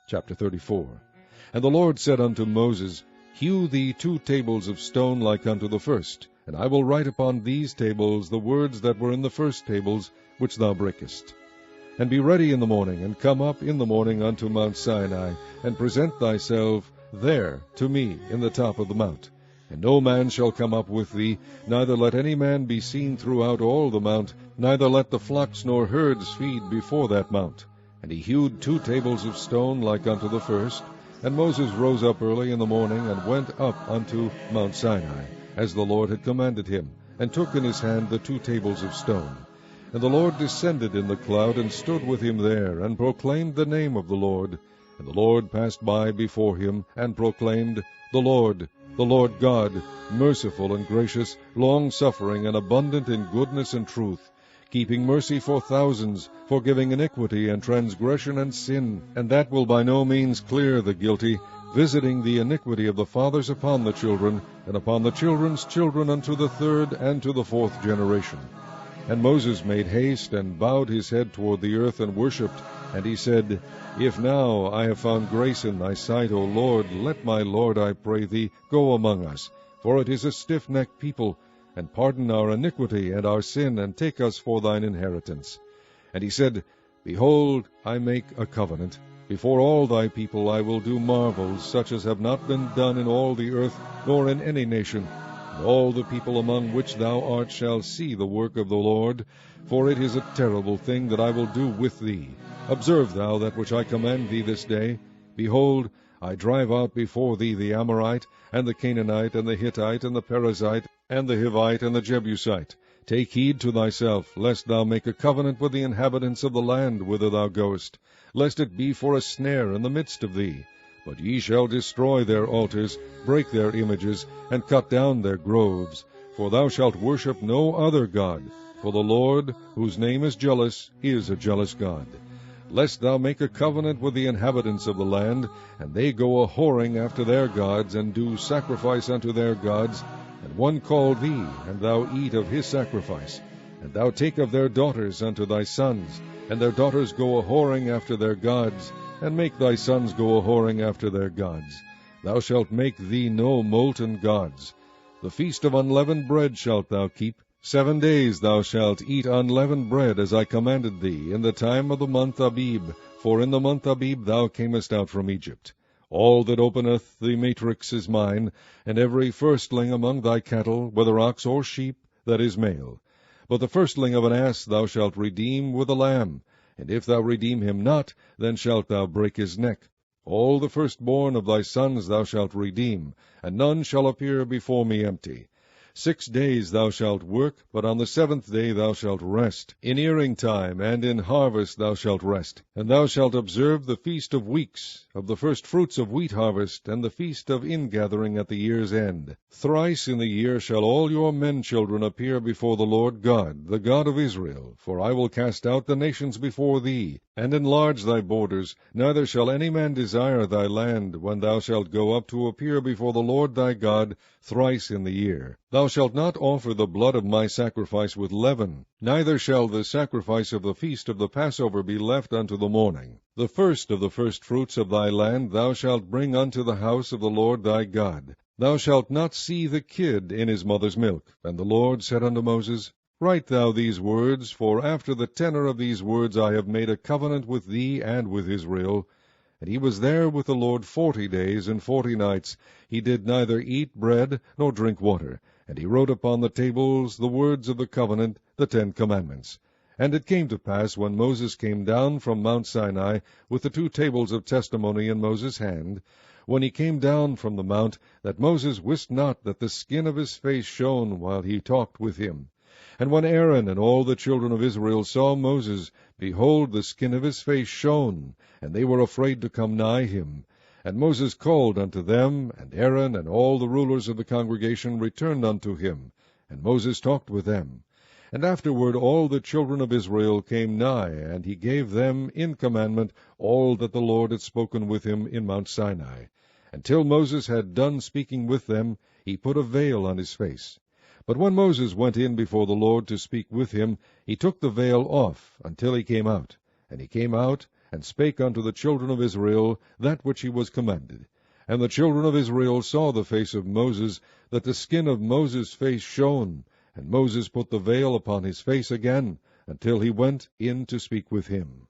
Chapter 34. And the Lord said unto Moses, Hew thee 2 tables of stone like unto the first, and I will write upon these tables the words that were in the first tables, which thou breakest. And be ready in the morning, and come up in the morning unto Mount Sinai, and present thyself there to me in the top of the mount. And no man shall come up with thee, neither let any man be seen throughout all the mount, neither let the flocks nor herds feed before that mount. And he hewed 2 tables of stone like unto the first. And Moses rose up early in the morning, and went up unto Mount Sinai, as the Lord had commanded him, and took in his hand the 2 tables of stone. And the Lord descended in the cloud, and stood with him there, and proclaimed the name of the Lord. And the Lord passed by before him, and proclaimed, the Lord God, merciful and gracious, long-suffering, and abundant in goodness and truth, keeping mercy for thousands, forgiving iniquity and transgression and sin, and that will by no means clear the guilty, visiting the iniquity of the fathers upon the children, and upon the children's children unto the 3rd and to the 4th generation. And Moses made haste, and bowed his head toward the earth, and worshipped. And he said, If now I have found grace in thy sight, O Lord, let my Lord, I pray thee, go among us. For it is a stiff-necked people, and pardon our iniquity and our sin, and take us for thine inheritance. And he said, Behold, I make a covenant. Before all thy people I will do marvels, such as have not been done in all the earth, nor in any nation. And all the people among which thou art shall see the work of the Lord, for it is a terrible thing that I will do with thee. Observe thou that which I command thee this day. Behold, I drive out before thee the Amorite, and the Canaanite, and the Hittite, and the Perizzite, and the Hivite, and the Jebusite. Take heed to thyself, lest thou make a covenant with the inhabitants of the land whither thou goest, lest it be for a snare in the midst of thee. But ye shall destroy their altars, break their images, and cut down their groves. For thou shalt worship no other God, for the Lord, whose name is jealous, is a jealous God. Lest thou make a covenant with the inhabitants of the land, and they go a-whoring after their gods, and do sacrifice unto their gods, and one call thee, and thou eat of his sacrifice. And thou take of their daughters unto thy sons, and their daughters go a-whoring after their gods, and make thy sons go a-whoring after their gods. Thou shalt make thee no molten gods. The feast of unleavened bread shalt thou keep. 7 days thou shalt eat unleavened bread, as I commanded thee, in the time of the month Abib, for in the month Abib thou camest out from Egypt. All that openeth the matrix is mine, and every firstling among thy cattle, whether ox or sheep, that is male. But the firstling of an ass thou shalt redeem with a lamb, and if thou redeem him not, then shalt thou break his neck. All the firstborn of thy sons thou shalt redeem, and none shall appear before me empty. 6 days thou shalt work, but on the 7th day thou shalt rest. In earing time and in harvest thou shalt rest. And thou shalt observe the feast of weeks, of the first fruits of wheat harvest, and the feast of ingathering at the year's end. Thrice in the year shall all your men children appear before the Lord God, the God of Israel. For I will cast out the nations before thee, and enlarge thy borders. Neither shall any man desire thy land, when thou shalt go up to appear before the Lord thy God thrice in the year. Thou shalt not offer the blood of my sacrifice with leaven, neither shall the sacrifice of the feast of the Passover be left unto the morning. The first of the firstfruits of thy land thou shalt bring unto the house of the Lord thy God. Thou shalt not see the kid in his mother's milk. And the Lord said unto Moses, Write thou these words, for after the tenor of these words I have made a covenant with thee and with Israel. And he was there with the Lord 40 days and 40 nights. He did neither eat bread nor drink water. And he wrote upon the tables the words of the covenant, the 10 commandments. And it came to pass, when Moses came down from Mount Sinai, with the 2 tables of testimony in Moses' hand, when he came down from the mount, that Moses wist not that the skin of his face shone while he talked with him. And when Aaron and all the children of Israel saw Moses, behold, the skin of his face shone, and they were afraid to come nigh him. And Moses called unto them, and Aaron and all the rulers of the congregation returned unto him. And Moses talked with them. And afterward all the children of Israel came nigh, and he gave them in commandment all that the Lord had spoken with him in Mount Sinai. Until Moses had done speaking with them, he put a veil on his face. But when Moses went in before the Lord to speak with him, he took the veil off until he came out. And he came out, and spake unto the children of Israel that which he was commanded. And the children of Israel saw the face of Moses, that the skin of Moses' face shone. And Moses put the veil upon his face again, until he went in to speak with him.